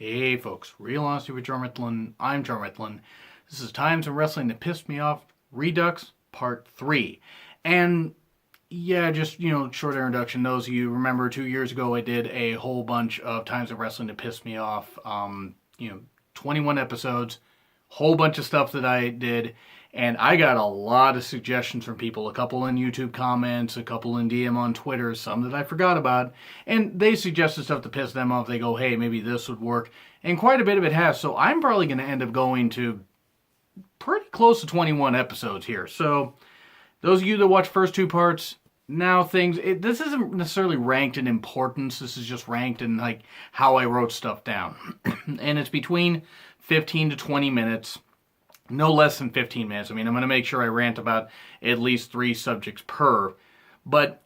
Hey folks, Real Honesty with John Rithlin. I'm John Rithlin. This is Times in Wrestling That Pissed Me Off, Redux, Part 3. And yeah, just, short introduction. Those of you remember 2 years ago I did a whole bunch of Times of Wrestling That Pissed Me Off. 21 episodes, whole bunch of stuff that I did. And I got a lot of suggestions from people, a couple in YouTube comments, a couple in DM on Twitter, some that I forgot about. And they suggested stuff to piss them off. They go, hey, maybe this would work. And quite a bit of it has. So I'm probably going to end up going to pretty close to 21 episodes here. So those of you that watch first two parts, now this isn't necessarily ranked in importance. This is just ranked in like how I wrote stuff down. And it's between 15 to 20 minutes. No less than 15 minutes. I mean, I'm going to make sure I rant about at least 3 subjects per. But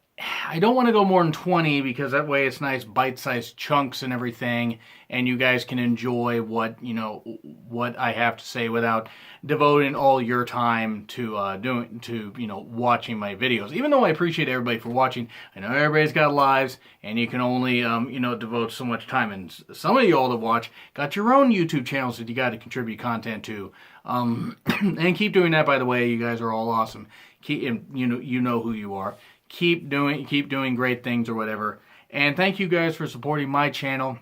I don't want to go more than 20 because that way it's nice bite-sized chunks and everything. And you guys can enjoy what I have to say without devoting all your time to watching my videos. Even though I appreciate everybody for watching, I know everybody's got lives and you can only devote so much time. And some of you all that watch got your own YouTube channels that you got to contribute content to. And keep doing that, by the way. You guys are all awesome. You know who you are. Keep doing great things or whatever. And thank you guys for supporting my channel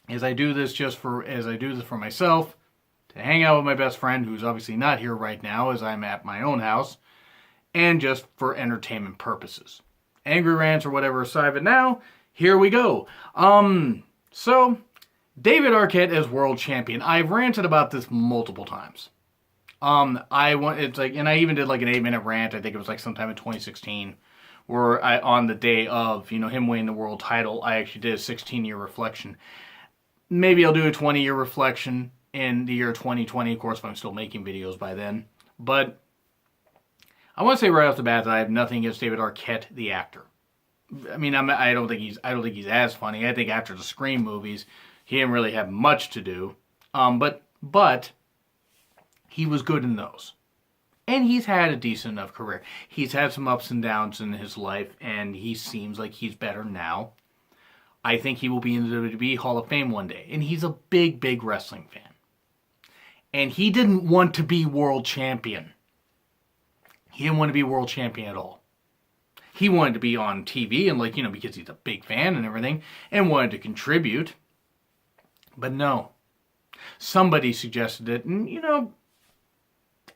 as I do this for myself, to hang out with my best friend who's obviously not here right now as I'm at my own house, and just for entertainment purposes. Angry rants or whatever aside, but now here we go. So David Arquette as world champion. I've ranted about this multiple times. And I even did like an 8-minute rant. I think it was like sometime in 2016, where on the day of him winning the world title, I actually did a 16-year reflection. Maybe I'll do a 20-year reflection in the year 2020, of course, if I'm still making videos by then. But I want to say right off the bat that I have nothing against David Arquette, the actor. I mean, I don't think he's as funny. I think after the Scream movies, he didn't really have much to do. But he was good in those. And he's had a decent enough career. He's had some ups and downs in his life, and he seems like he's better now. I think he will be in the WWE Hall of Fame one day. And he's a big, big wrestling fan. And he didn't want to be world champion. He didn't want to be world champion at all. He wanted to be on TV and because he's a big fan and everything, and wanted to contribute. But no. Somebody suggested it, and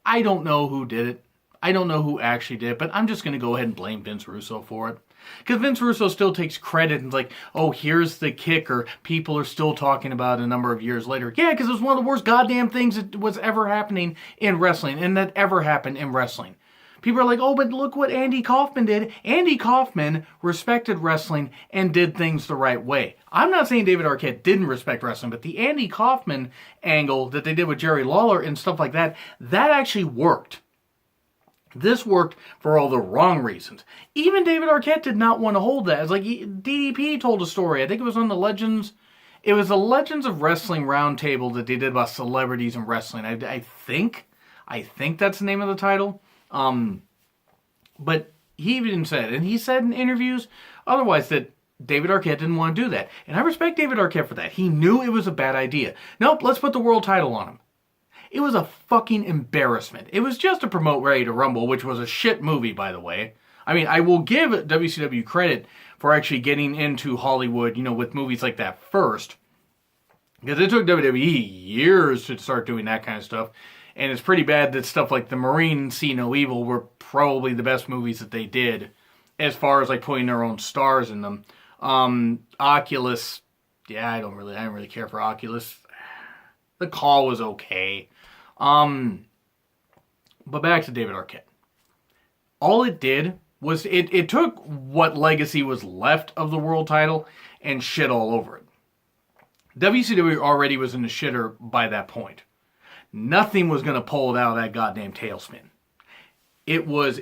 I don't know who did it. I don't know who actually did it, but I'm just going to go ahead and blame Vince Russo for it. Because Vince Russo still takes credit and like, oh, here's the kicker. People are still talking about it a number of years later. Yeah, because it was one of the worst goddamn things that was ever happening in wrestling, and that ever happened in wrestling. People are like, oh, but look what Andy Kaufman did. Andy Kaufman respected wrestling and did things the right way. I'm not saying David Arquette didn't respect wrestling, but the Andy Kaufman angle that they did with Jerry Lawler and stuff like that, that actually worked. This worked for all the wrong reasons. Even David Arquette did not want to hold that. It's like DDP told a story. I think it was on the Legends. It was the Legends of Wrestling Roundtable that they did about celebrities in wrestling. I think that's the name of the title. But he even said, and he said in interviews otherwise, that David Arquette didn't want to do that. And I respect David Arquette for that. He knew it was a bad idea. Nope, let's put the world title on him. It was a fucking embarrassment. It was just to promote Ready to Rumble, which was a shit movie, by the way. I mean, I will give WCW credit for actually getting into Hollywood, with movies like that first. Because it took WWE years to start doing that kind of stuff. And it's pretty bad that stuff like The Marine and See No Evil were probably the best movies that they did, as far as like putting their own stars in them. Oculus, yeah, I didn't really care for Oculus. The Call was okay. But back to David Arquette. All it did was it took what legacy was left of the world title and shit all over it. WCW already was in the shitter by that point. Nothing was going to pull it out of that goddamn tailspin. It was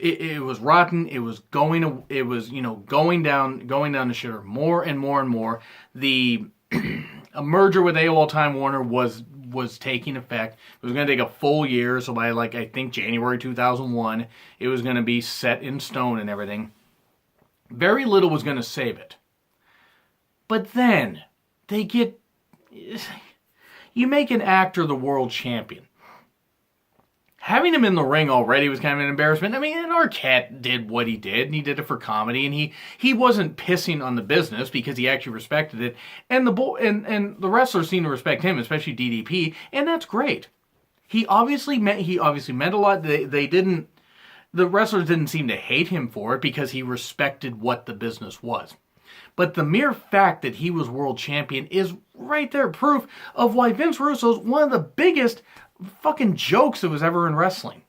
rotten. It was going down the shitter more and more and more. A merger with AOL Time Warner was taking effect. It was going to take a full year, so by I think January 2001, it was going to be set in stone and everything. Very little was going to save it. But then they get You make an actor the world champion. Having him in the ring already was kind of an embarrassment. I mean, and Arquette did what he did, and he did it for comedy, and he wasn't pissing on the business because he actually respected it. And the wrestlers seem to respect him, especially DDP, and that's great. He obviously meant a lot. The wrestlers didn't seem to hate him for it because he respected what the business was. But the mere fact that he was world champion is right there proof of why Vince Russo is one of the biggest fucking jokes that was ever in wrestling.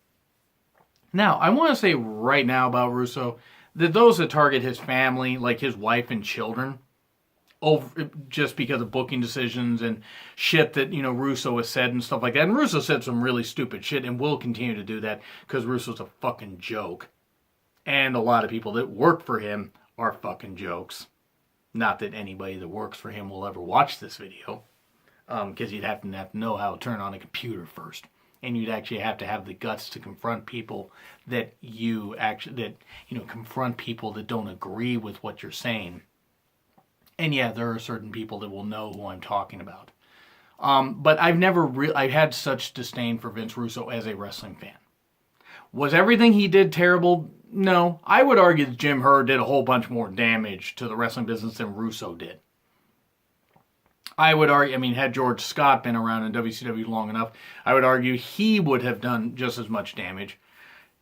Now, I want to say right now about Russo that those that target his family, like his wife and children, over just because of booking decisions and shit that, Russo has said and stuff like that. And Russo said some really stupid shit and will continue to do that because Russo's a fucking joke. And a lot of people that work for him are fucking jokes. Not that anybody that works for him will ever watch this video. Because you'd have to know how to turn on a computer first. And you'd actually have to have the guts to confront people confront people that don't agree with what you're saying. And yeah, there are certain people that will know who I'm talking about. But I've had such disdain for Vince Russo as a wrestling fan. Was everything he did terrible? No. I would argue that Jim Herd did a whole bunch more damage to the wrestling business than Russo did. I would argue, had George Scott been around in WCW long enough, I would argue he would have done just as much damage.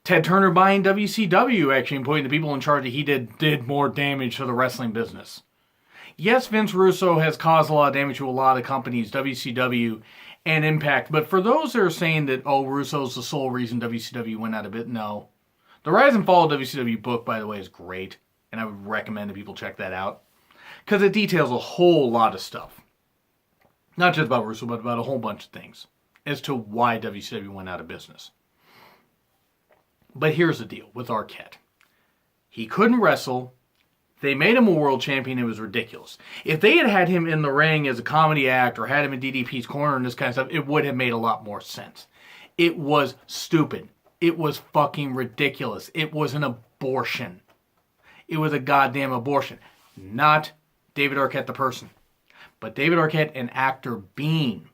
Ted Turner buying WCW, actually, and putting the people in charge that he did more damage to the wrestling business. Yes, Vince Russo has caused a lot of damage to a lot of companies, WCW and Impact, but for those that are saying that, Russo's the sole reason WCW went out of it, no. The Rise and Fall of WCW book, by the way, is great, and I would recommend that people check that out, because it details a whole lot of stuff. Not just about Russo, but about a whole bunch of things as to why WCW went out of business. But here's the deal with Arquette. He couldn't wrestle. They made him a world champion. It was ridiculous. If they had him in the ring as a comedy act or had him in DDP's corner and this kind of stuff, it would have made a lot more sense. It was stupid. It was fucking ridiculous. It was an abortion. It was a goddamn abortion. Not David Arquette the person. But David Arquette, an actor, being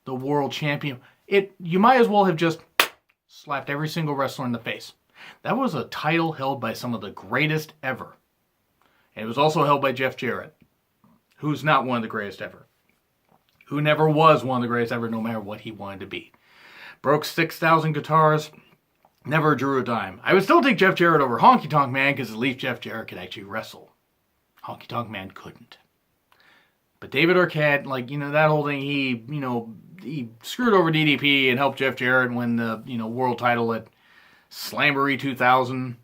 the world champion, you might as well have just slapped every single wrestler in the face. That was a title held by some of the greatest ever. And it was also held by Jeff Jarrett, who's not one of the greatest ever. Who never was one of the greatest ever, no matter what he wanted to be. Broke 6,000 guitars, never drew a dime. I would still take Jeff Jarrett over Honky Tonk Man, because at least Jeff Jarrett could actually wrestle. Honky Tonk Man couldn't. But David Arquette, that whole thing, he screwed over DDP and helped Jeff Jarrett win the, world title at Slamboree 2000.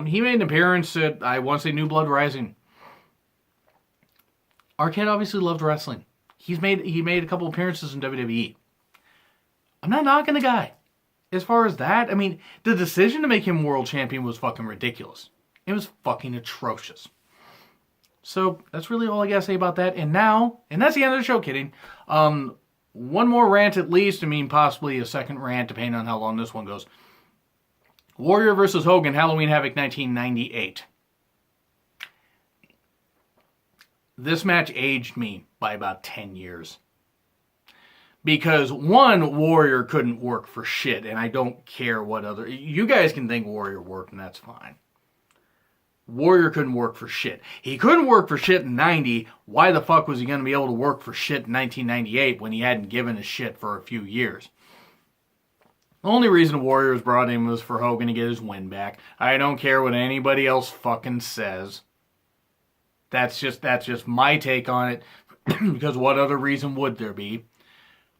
He made an appearance at, I want to say, New Blood Rising. Arquette obviously loved wrestling. He made a couple appearances in WWE. I'm not knocking the guy. As far as that, the decision to make him world champion was fucking ridiculous. It was fucking atrocious. So that's really all I gotta say about that. And that's the end of the show, kidding. One more rant at least. Possibly a second rant, depending on how long this one goes. Warrior versus Hogan, Halloween Havoc 1998. This match aged me by about 10 years. Because one, Warrior couldn't work for shit, and I don't care what other... You guys can think Warrior worked, and that's fine. Warrior couldn't work for shit. He couldn't work for shit in 90. Why the fuck was he going to be able to work for shit in 1998 when he hadn't given a shit for a few years? The only reason Warrior was brought in was for Hogan to get his win back. I don't care what anybody else fucking says. That's just my take on it. Because what other reason would there be?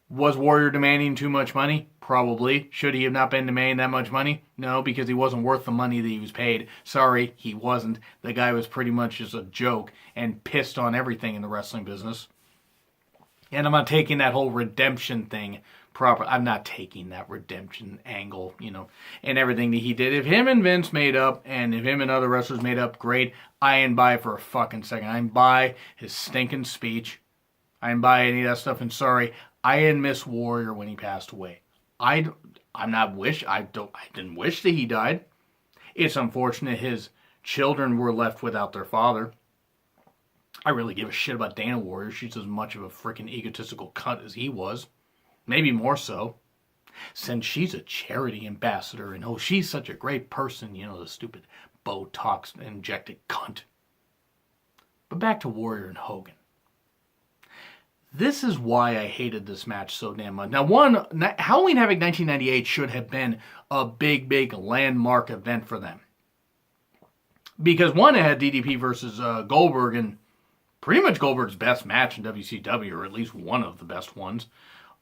Was Warrior demanding too much money? Probably. Should he have not been demanding that much money? No, because he wasn't worth the money that he was paid. Sorry, he wasn't. The guy was pretty much just a joke and pissed on everything in the wrestling business. And I'm not taking that whole redemption thing proper. I'm not taking that redemption angle, and everything that he did. If him and Vince made up, and if him and other wrestlers made up, great. I ain't by for a fucking second. I ain't by his stinking speech. I ain't by any of that stuff. And sorry, I didn't miss Warrior when he passed away. I didn't wish that he died. It's unfortunate his children were left without their father. I really give a shit about Dana Warrior. She's as much of a freaking egotistical cunt as he was. Maybe more so. Since she's a charity ambassador and oh, she's such a great person, you know, the stupid Botox injected cunt. But back to Warrior and Hogan. This is why I hated this match so damn much. Now, one, Halloween Havoc 1998 should have been a big, big landmark event for them. Because one, it had DDP versus Goldberg, and pretty much Goldberg's best match in WCW, or at least one of the best ones.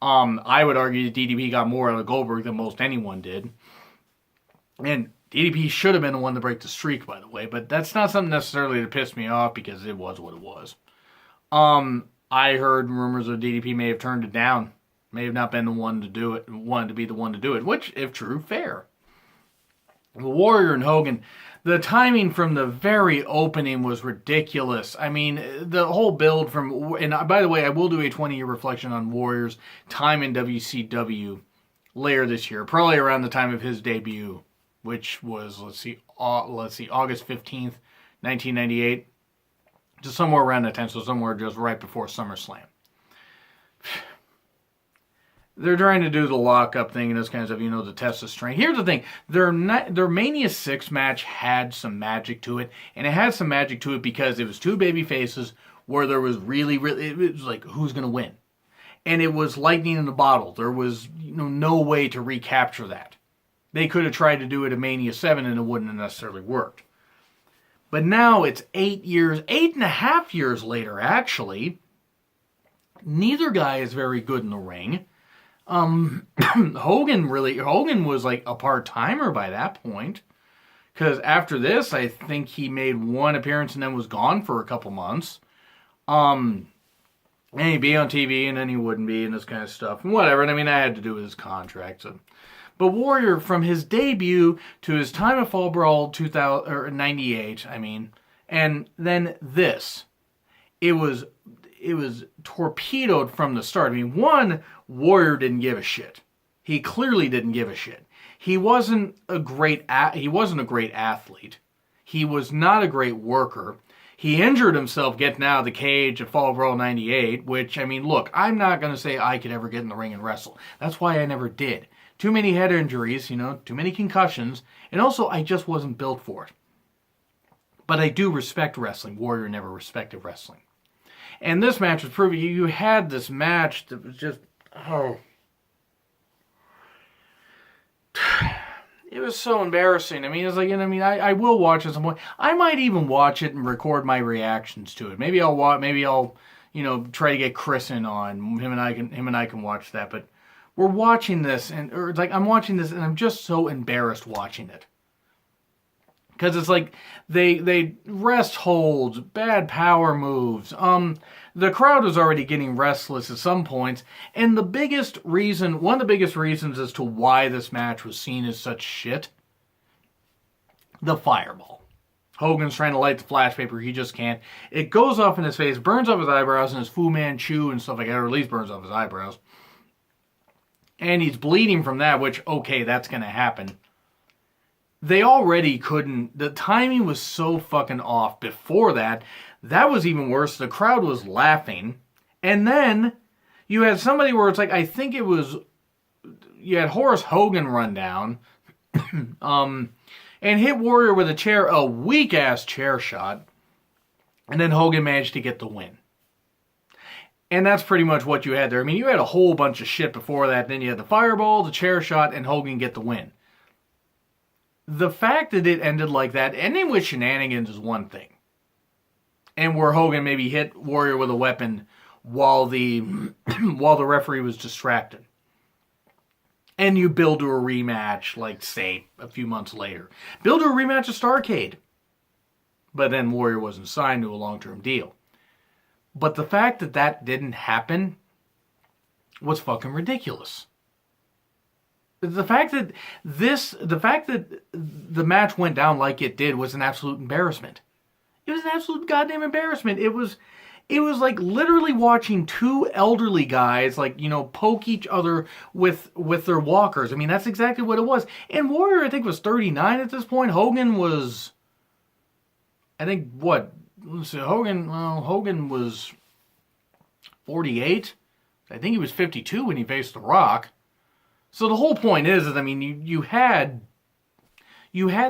I would argue that DDP got more out of Goldberg than most anyone did. And DDP should have been the one to break the streak, by the way, but that's not something necessarily to piss me off because it was what it was. I heard rumors of DDP may have turned it down, may have not been the one to do it, wanted to be the one to do it, which, if true, fair. The Warrior and Hogan, the timing from the very opening was ridiculous. I mean, the whole build from, and by the way, I will do a 20-year reflection on Warrior's time in WCW later this year, probably around the time of his debut, which was, let's see, August 15th, 1998. Just somewhere around that time, so somewhere just right before SummerSlam. They're trying to do the lockup thing and this kind of stuff, you know, to test the strength. Here's the thing. Their Mania 6 match had some magic to it, and it had some magic to it because it was two baby faces where there was really, it was like, who's going to win? And it was lightning in a bottle. There was, you know, no way to recapture that. They could have tried to do it at Mania 7 and it wouldn't have necessarily worked. But now it's 8.5 years later, actually. Neither guy is very good in the ring. Hogan was like a part-timer by that point. Because after this, I think he made one appearance and then was gone for a couple months. And he'd be on TV and then he wouldn't be and this kind of stuff. And whatever, and I mean, that had to do with his contract, so... But Warrior, from his debut to his time at Fall Brawl 98, I mean, and then this, it was torpedoed from the start. I mean, one, Warrior didn't give a shit. He clearly didn't give a shit. He wasn't a great athlete. He was not a great worker. He injured himself getting out of the cage at Fall Brawl 98, which, I mean, look, I'm not going to say I could ever get in the ring and wrestle. That's why I never did. Too many head injuries, you know, too many concussions, and also I just wasn't built for it. But I do respect wrestling. Warrior never respected wrestling. And this match was proving you had this match that was just, it was so embarrassing. I mean, it's like, I will watch it at some point. I might even watch it and record my reactions to it. Maybe I'll, you know, try to get Chris in on. Him and I can watch that, but we're watching this, I'm watching this, and I'm just so embarrassed watching it. Because it's like, they rest holds, bad power moves. The crowd was already getting restless at some points, and one of the biggest reasons as to why this match was seen as such shit, the fireball. Hogan's trying to light the flash paper, he just can't. It goes off in his face, burns off his eyebrows, and his Fu Manchu and stuff like that, or at least burns off his eyebrows. And he's bleeding from that, which, okay, that's going to happen. They already couldn't, the timing was so fucking off before that. That was even worse. The crowd was laughing. And then you had somebody where it's like, I think it was, you had Horace Hogan run down and hit Warrior with a weak-ass chair shot. And then Hogan managed to get the win. And that's pretty much what you had there. I mean, you had a whole bunch of shit before that. Then you had the fireball, the chair shot, and Hogan get the win. The fact that it ended like that, ending with shenanigans is one thing. And where Hogan maybe hit Warrior with a weapon while the referee was distracted. And you build to a rematch, like, say, a few months later. Build to a rematch of Starrcade. But then Warrior wasn't signed to a long-term deal. But the fact that that didn't happen was fucking ridiculous. The fact that the match went down like it did was an absolute embarrassment. It was an absolute goddamn embarrassment. It was like literally watching two elderly guys, like, you know, poke each other with their walkers. I mean, that's exactly what it was. And Warrior, I think, was 39 at this point. Hogan was, I think, what, let's see, Hogan was 48. I think he was 52 when he faced The Rock. So the whole point is I mean, you had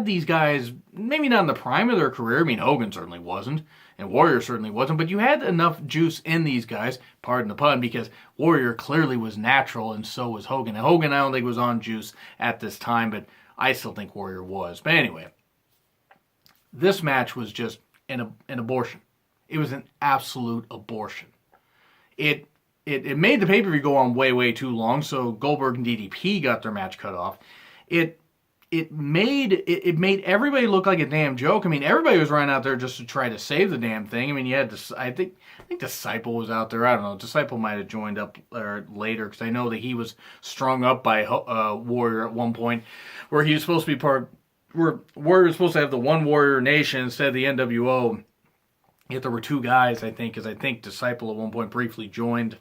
these guys, maybe not in the prime of their career. I mean, Hogan certainly wasn't, and Warrior certainly wasn't, but you had enough juice in these guys, pardon the pun, because Warrior clearly was natural, and so was Hogan. And Hogan, I don't think, was on juice at this time, but I still think Warrior was. But anyway, this match was just an abortion. It was an absolute abortion. It made the pay-per-view go on way, way too long, so Goldberg and DDP got their match cut off. It made everybody look like a damn joke. I mean, everybody was running out there just to try to save the damn thing. I mean, you had this, I think Disciple was out there. I don't know. Disciple might have joined up later, because I know that he was strung up by Warrior at one point, where he was supposed to be where Warrior was supposed to have the One Warrior Nation instead of the NWO. Yet there were two guys, I think, because I think Disciple at one point briefly joined.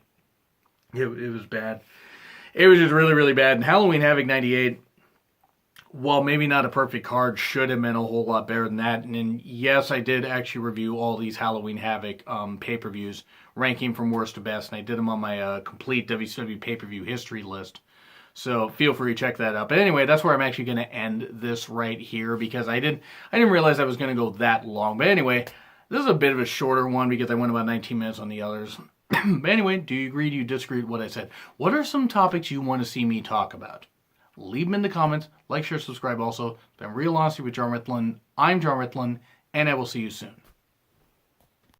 It was bad. It was just really, really bad. And Halloween Havoc 98, while maybe not a perfect card, should have been a whole lot better than that. And yes, I did actually review all these Halloween Havoc pay-per-views, ranking from worst to best. And I did them on my complete WCW pay-per-view history list. So feel free to check that out. But anyway, that's where I'm actually going to end this right here, because I didn't realize I was going to go that long. But anyway, this is a bit of a shorter one because I went about 19 minutes on the others. But anyway, do you agree? Do you disagree with what I said? What are some topics you want to see me talk about? Leave them in the comments. Like, share, subscribe also. Then Real Honesty with John Ritlin. I'm John Ritlin, and I will see you soon.